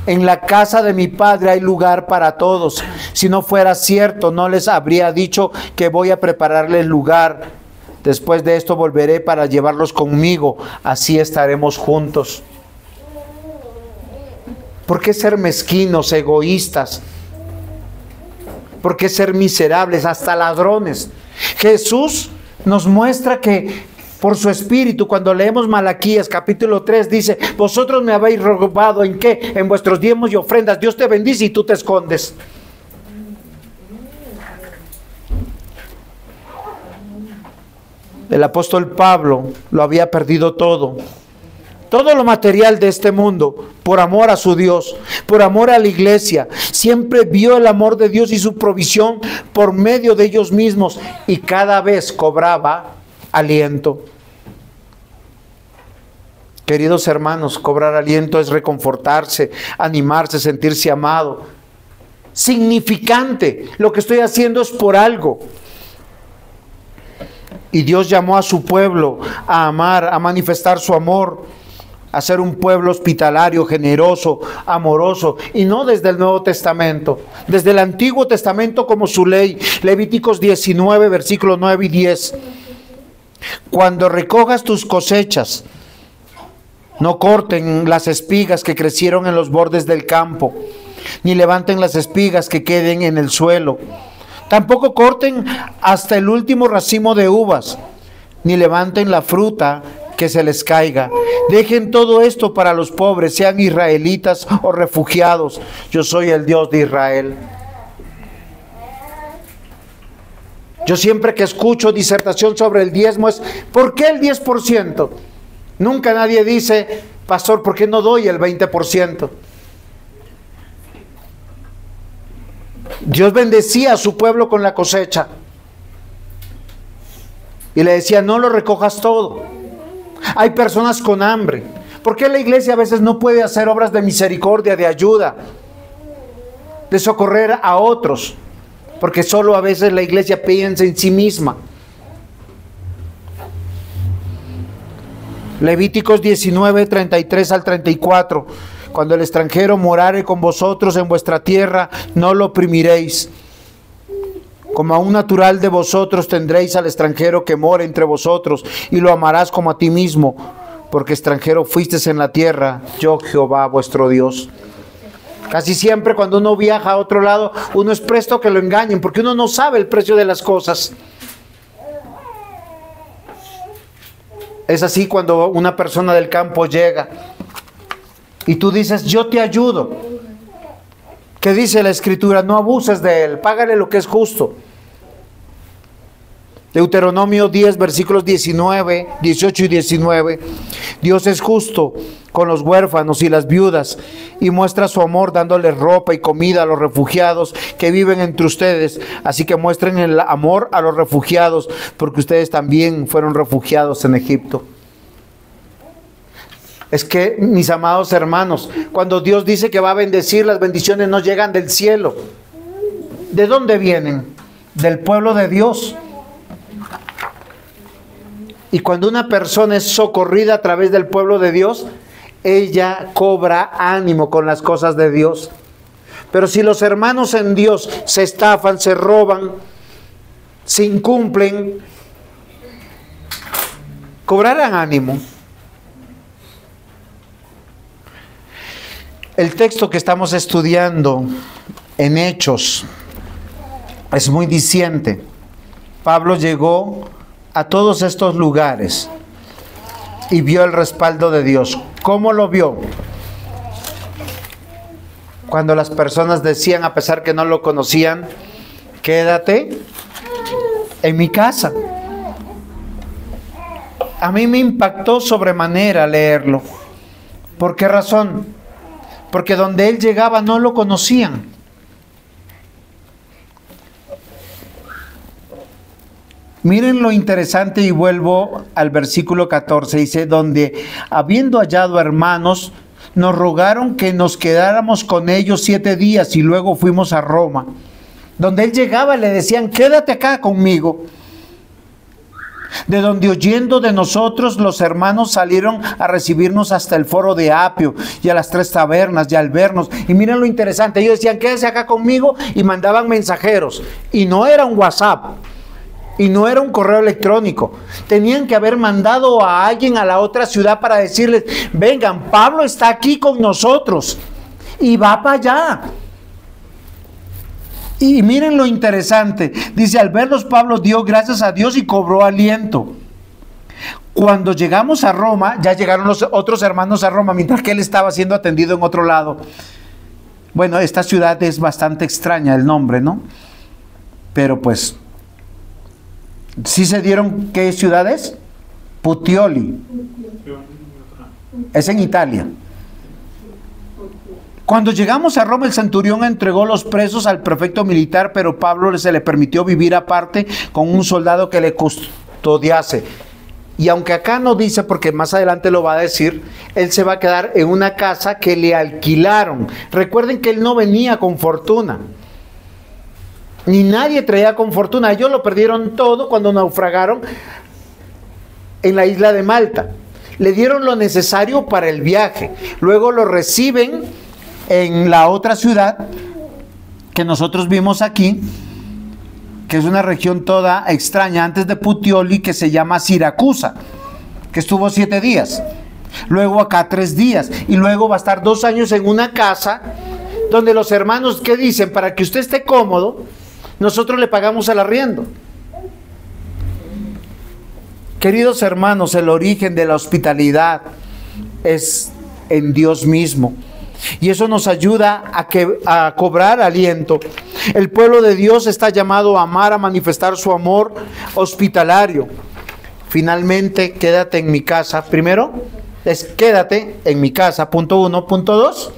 En la casa de mi Padre hay lugar para todos. Si no fuera cierto, no les habría dicho que voy a prepararles lugar. Después de esto volveré para llevarlos conmigo, así estaremos juntos. ¿Por qué ser mezquinos, egoístas? ¿Por qué ser miserables, hasta ladrones? Jesús nos muestra que por su Espíritu, cuando leemos Malaquías capítulo 3, dice: vosotros me habéis robado, ¿en qué? En vuestros diezmos y ofrendas. Dios te bendice y tú te escondes. El apóstol Pablo lo había perdido todo. Todo lo material de este mundo, por amor a su Dios, por amor a la iglesia. Siempre vio el amor de Dios y su provisión por medio de ellos mismos, y cada vez cobraba aliento. Queridos hermanos, cobrar aliento es reconfortarse, animarse, sentirse amado. Significante, lo que estoy haciendo es por algo. Y Dios llamó a su pueblo a amar, a manifestar su amor, a ser un pueblo hospitalario, generoso, amoroso, y no desde el Nuevo Testamento, desde el Antiguo Testamento como su ley. Levíticos 19, versículos 9 y 10. Cuando recojas tus cosechas, no corten las espigas que crecieron en los bordes del campo, ni levanten las espigas que queden en el suelo. Tampoco corten hasta el último racimo de uvas, ni levanten la fruta que se les caiga. Dejen todo esto para los pobres, sean israelitas o refugiados. Yo soy el Dios de Israel. Yo siempre que escucho disertación sobre el diezmo es: ¿por qué el 10%? Nunca nadie dice: pastor, ¿por qué no doy el 20%? Dios bendecía a su pueblo con la cosecha y le decía: no lo recojas todo. Hay personas con hambre. ¿Por qué la iglesia a veces no puede hacer obras de misericordia, de ayuda, de socorrer a otros? Porque solo a veces la iglesia piensa en sí misma. Levíticos 19, 33 al 34. Cuando el extranjero morare con vosotros en vuestra tierra, no lo oprimiréis. Como a un natural de vosotros tendréis al extranjero que mora entre vosotros, y lo amarás como a ti mismo, porque extranjero fuisteis en la tierra, yo Jehová vuestro Dios. Casi siempre cuando uno viaja a otro lado, uno es presto que lo engañen, porque uno no sabe el precio de las cosas. Es así cuando una persona del campo llega y tú dices: yo te ayudo. ¿Qué dice la Escritura? No abuses de él, págale lo que es justo. Deuteronomio 10, versículos 19, 18 y 19. Dios es justo con los huérfanos y las viudas, y muestra su amor dándoles ropa y comida a los refugiados que viven entre ustedes. Así que muestren el amor a los refugiados, porque ustedes también fueron refugiados en Egipto. Es que, mis amados hermanos, cuando Dios dice que va a bendecir, las bendiciones no llegan del cielo. ¿De dónde vienen? Del pueblo de Dios. Y cuando una persona es socorrida a través del pueblo de Dios, ella cobra ánimo con las cosas de Dios. Pero si los hermanos en Dios se estafan, se roban, se incumplen, cobrarán ánimo. El texto que estamos estudiando en Hechos es muy diciente. Pablo llegó a todos estos lugares y vio el respaldo de Dios. ¿Cómo lo vio? Cuando las personas decían, a pesar que no lo conocían: quédate en mi casa. A mí me impactó sobremanera leerlo. ¿Por qué razón? Porque donde él llegaba no lo conocían. Miren lo interesante, y vuelvo al versículo 14, dice, donde habiendo hallado hermanos, nos rogaron que nos quedáramos con ellos 7 días y luego fuimos a Roma. Donde él llegaba le decían, quédate acá conmigo. De donde oyendo de nosotros, los hermanos salieron a recibirnos hasta el foro de Apio y a las 3 tabernas, y al vernos. Y miren lo interesante, ellos decían, quédese acá conmigo, y mandaban mensajeros. Y no era un WhatsApp, y no era un correo electrónico. Tenían que haber mandado a alguien a la otra ciudad para decirles, vengan, Pablo está aquí con nosotros, y va para allá. Y miren lo interesante, dice, al verlos Pablo dio gracias a Dios y cobró aliento. Cuando llegamos a Roma, ya llegaron los otros hermanos a Roma, mientras que él estaba siendo atendido en otro lado. Bueno, esta ciudad es bastante extraña el nombre, ¿no? Pero pues, ¿sí se dieron qué ciudad es? Puteoli. Es en Italia. Cuando llegamos a Roma, el centurión entregó los presos al prefecto militar, pero Pablo se le permitió vivir aparte con un soldado que le custodiase. Y aunque acá no dice, porque más adelante lo va a decir, él se va a quedar en una casa que le alquilaron. Recuerden que él no venía con fortuna, ni nadie traía con fortuna. Ellos lo perdieron todo cuando naufragaron en la isla de Malta. Le dieron lo necesario para el viaje. Luego lo reciben en la otra ciudad que nosotros vimos aquí, que es una región toda extraña, antes de Puteoli, que se llama Siracusa, que estuvo 7 días. Luego acá 3 días. Y luego va a estar 2 años en una casa donde los hermanos, ¿qué dicen? Para que usted esté cómodo, nosotros le pagamos el arriendo. Queridos hermanos, el origen de la hospitalidad es en Dios mismo. Y eso nos ayuda a cobrar aliento. El pueblo de Dios está llamado a amar, a manifestar su amor hospitalario. Finalmente, quédate en mi casa. Primero, es quédate en mi casa, punto 1. Punto 2,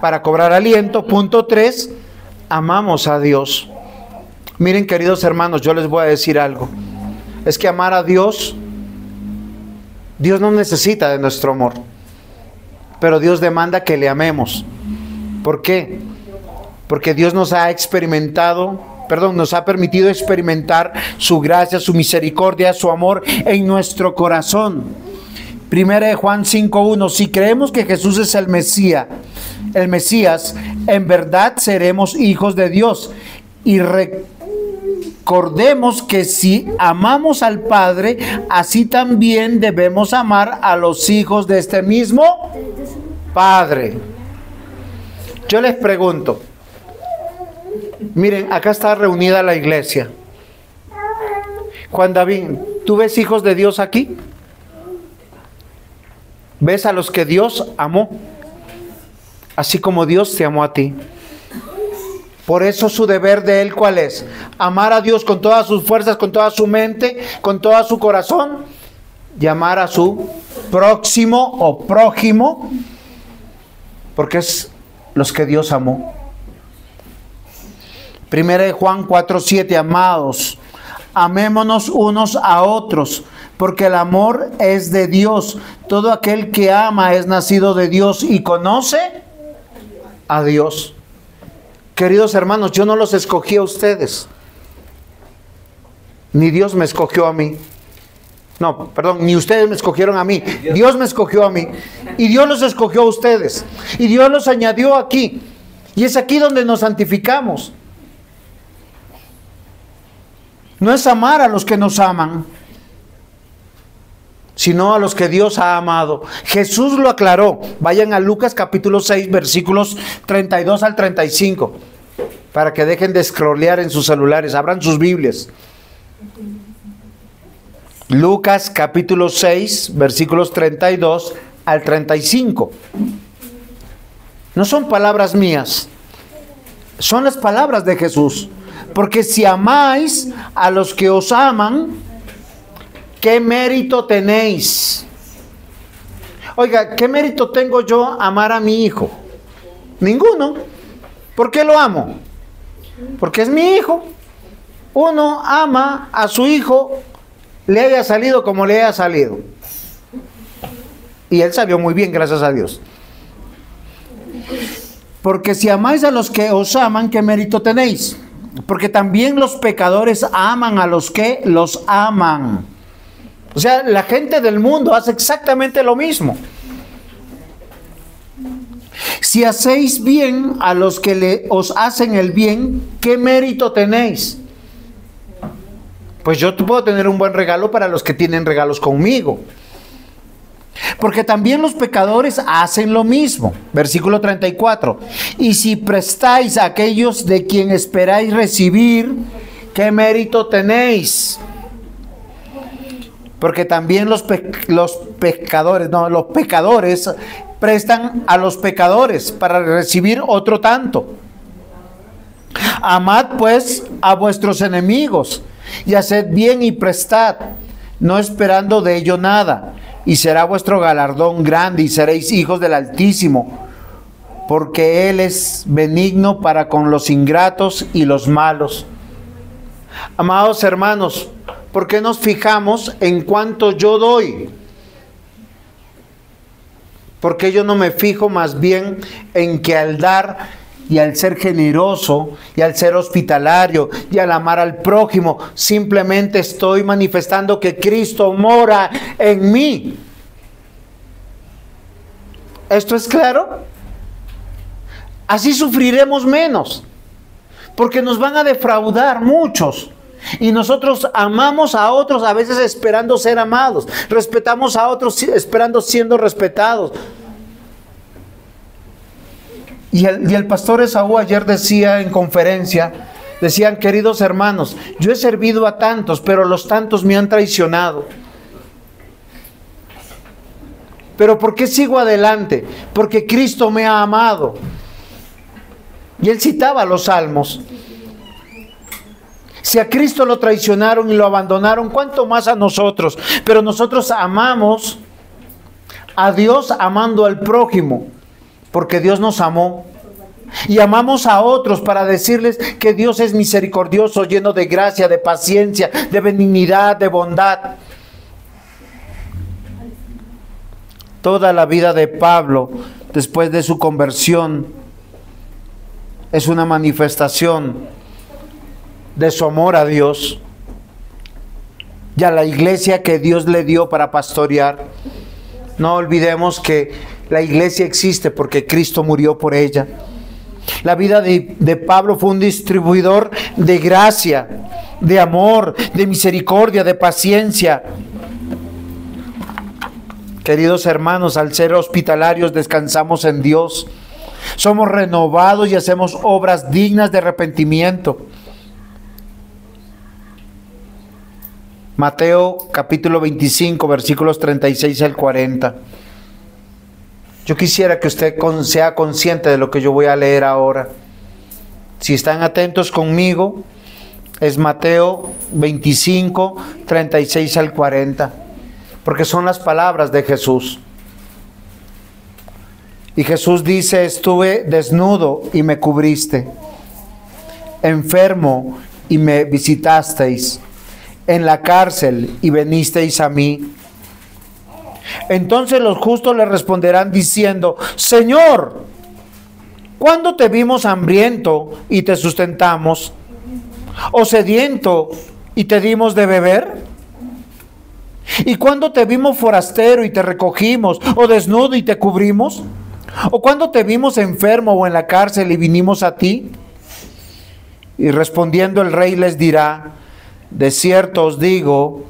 para cobrar aliento. Punto 3, amamos a Dios. Miren, queridos hermanos, yo les voy a decir algo. Es que amar a Dios, Dios no necesita de nuestro amor, pero Dios demanda que le amemos. ¿Por qué? Porque Dios nos ha permitido experimentar su gracia, su misericordia, su amor en nuestro corazón. Primera de Juan 5:1, si creemos que Jesús es el Mesías, en verdad seremos hijos de Dios. Y recordemos que si amamos al Padre, así también debemos amar a los hijos de este mismo Padre. Yo les pregunto, miren, acá está reunida la iglesia. Juan David, ¿tú ves hijos de Dios aquí? ¿Ves a los que Dios amó? Así como Dios te amó a ti. Por eso su deber de él, ¿cuál es? Amar a Dios con todas sus fuerzas, con toda su mente, con todo su corazón, y amar a su próximo o prójimo, porque es los que Dios amó. Primera de Juan 4:7, amados, amémonos unos a otros, porque el amor es de Dios. Todo aquel que ama es nacido de Dios y conoce a Dios. Queridos hermanos, yo no los escogí a ustedes, ni Dios me escogió a mí. No, perdón, ni ustedes me escogieron a mí. Dios me escogió a mí. Y Dios los escogió a ustedes. Y Dios los añadió aquí. Y es aquí donde nos santificamos. No es amar a los que nos aman, sino a los que Dios ha amado. Jesús lo aclaró. Vayan a Lucas capítulo 6, versículos 32 al 35, para que dejen de scrollear en sus celulares. Abran sus Biblias. Lucas capítulo 6, versículos 32 al 35. No son palabras mías, son las palabras de Jesús. Porque si amáis a los que os aman, ¿qué mérito tenéis? Oiga, ¿qué mérito tengo yo amar a mi hijo? Ninguno. ¿Por qué lo amo? Porque es mi hijo. Uno ama a su hijo, le haya salido como le haya salido. Y él salió muy bien, gracias a Dios. Porque si amáis a los que os aman, ¿qué mérito tenéis? Porque también los pecadores aman a los que los aman. O sea, la gente del mundo hace exactamente lo mismo. Si hacéis bien a los que os hacen el bien, ¿qué mérito tenéis? Pues yo puedo tener un buen regalo para los que tienen regalos conmigo. Porque también los pecadores hacen lo mismo. Versículo 34. Y si prestáis a aquellos de quien esperáis recibir, ¿qué mérito tenéis? Porque también los pecadores prestan a los pecadores para recibir otro tanto. Amad pues a vuestros enemigos y haced bien y prestad, no esperando de ello nada, y será vuestro galardón grande y seréis hijos del Altísimo, porque Él es benigno para con los ingratos y los malos. Amados hermanos, ¿por qué nos fijamos en cuánto yo doy? ¿Por qué yo no me fijo más bien en que al dar y al ser generoso y al ser hospitalario y al amar al prójimo, simplemente estoy manifestando que Cristo mora en mí? ¿Esto es claro? Así sufriremos menos, porque nos van a defraudar muchos. Y nosotros amamos a otros a veces esperando ser amados. Respetamos a otros esperando siendo respetados. Y el pastor Esaú ayer decía en conferencia, decían: queridos hermanos, yo he servido a tantos, pero los tantos me han traicionado. ¿Pero por qué sigo adelante? Porque Cristo me ha amado. Y él citaba los salmos. Si a Cristo lo traicionaron y lo abandonaron, ¿cuánto más a nosotros? Pero nosotros amamos a Dios amando al prójimo, porque Dios nos amó. Y amamos a otros para decirles que Dios es misericordioso, lleno de gracia, de paciencia, de benignidad, de bondad. Toda la vida de Pablo, después de su conversión, es una manifestación de su amor a Dios y a la iglesia que Dios le dio para pastorear. No olvidemos que la iglesia existe porque Cristo murió por ella. La vida de Pablo fue un distribuidor de gracia, de amor, de misericordia, de paciencia. Queridos hermanos, al ser hospitalarios descansamos en Dios. Somos renovados y hacemos obras dignas de arrepentimiento. Mateo capítulo 25, versículos 36 al 40. Yo quisiera que usted sea consciente de lo que yo voy a leer ahora. Si están atentos conmigo, es Mateo 25, 36 al 40. Porque son las palabras de Jesús. Y Jesús dice: estuve desnudo y me cubriste, enfermo y me visitasteis, en la cárcel y venisteis a mí. Entonces los justos le responderán diciendo: Señor, ¿cuándo te vimos hambriento y te sustentamos? ¿O sediento y te dimos de beber? ¿Y cuándo te vimos forastero y te recogimos? ¿O desnudo y te cubrimos? ¿O cuándo te vimos enfermo o en la cárcel y vinimos a ti? Y respondiendo el rey les dirá: de cierto os digo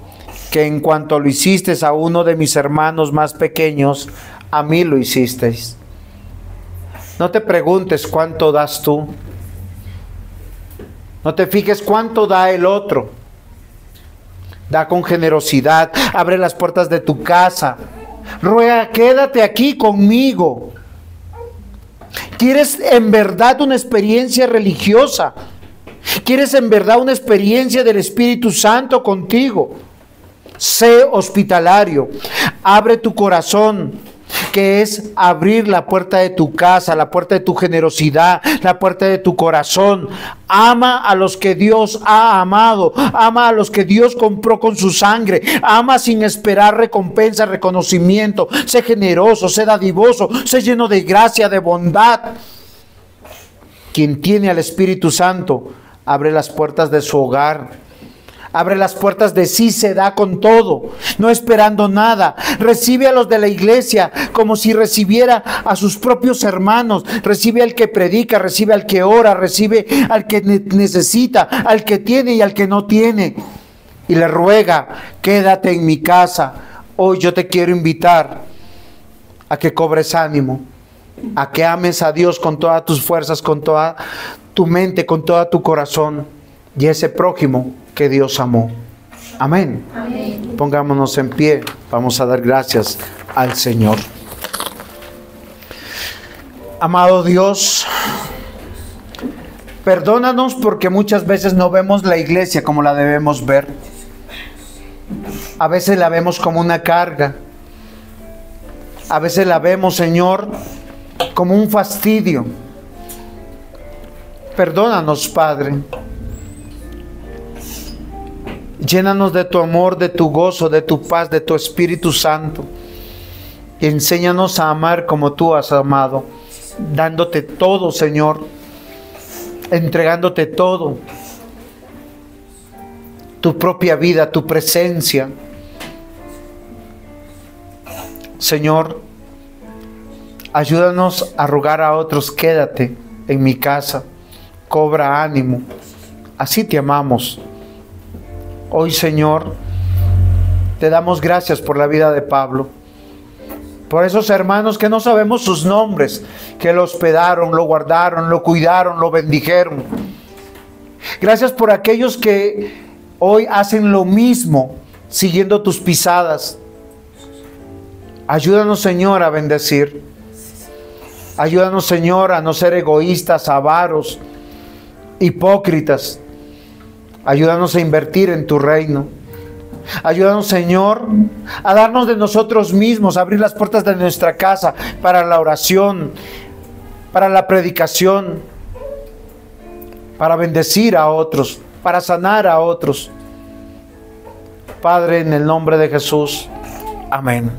que en cuanto lo hicisteis a uno de mis hermanos más pequeños, a mí lo hicisteis. No te preguntes cuánto das tú. No te fijes cuánto da el otro. Da con generosidad. Abre las puertas de tu casa. Ruega: quédate aquí conmigo. ¿Quieres en verdad una experiencia religiosa? ¿Quieres en verdad una experiencia del Espíritu Santo contigo? Sé hospitalario. Abre tu corazón, que es abrir la puerta de tu casa, la puerta de tu generosidad, la puerta de tu corazón. Ama a los que Dios ha amado, ama a los que Dios compró con su sangre, ama sin esperar recompensa, reconocimiento. Sé generoso, sé dadivoso, sé lleno de gracia, de bondad. Quien tiene al Espíritu Santo abre las puertas de su hogar. Abre las puertas de sí, se da con todo, no esperando nada. Recibe a los de la iglesia como si recibiera a sus propios hermanos. Recibe al que predica, recibe al que ora, recibe al que necesita, al que tiene y al que no tiene. Y le ruega, quédate en mi casa. Hoy yo te quiero invitar a que cobres ánimo, a que ames a Dios con todas tus fuerzas, con toda tu mente, con todo tu corazón. Y ese prójimo que Dios amó. Amén. Amén. Pongámonos en pie. Vamos a dar gracias al Señor. Amado Dios, perdónanos porque muchas veces no vemos la iglesia como la debemos ver. A veces la vemos como una carga. A veces la vemos, Señor, como un fastidio. Perdónanos, Padre. Llénanos de tu amor, de tu gozo, de tu paz, de tu Espíritu Santo. Y enséñanos a amar como tú has amado, dándote todo, Señor, entregándote todo, tu propia vida, tu presencia. Señor, ayúdanos a rogar a otros, quédate en mi casa, cobra ánimo, así te amamos. Hoy, Señor, te damos gracias por la vida de Pablo, por esos hermanos que no sabemos sus nombres, que lo hospedaron, lo guardaron, lo cuidaron, lo bendijeron. Gracias por aquellos que hoy hacen lo mismo, siguiendo tus pisadas. Ayúdanos, Señor, a bendecir. Ayúdanos, Señor, a no ser egoístas, avaros, hipócritas. Ayúdanos a invertir en tu reino. Ayúdanos, Señor, a darnos de nosotros mismos, a abrir las puertas de nuestra casa para la oración, para la predicación, para bendecir a otros, para sanar a otros. Padre, en el nombre de Jesús. Amén.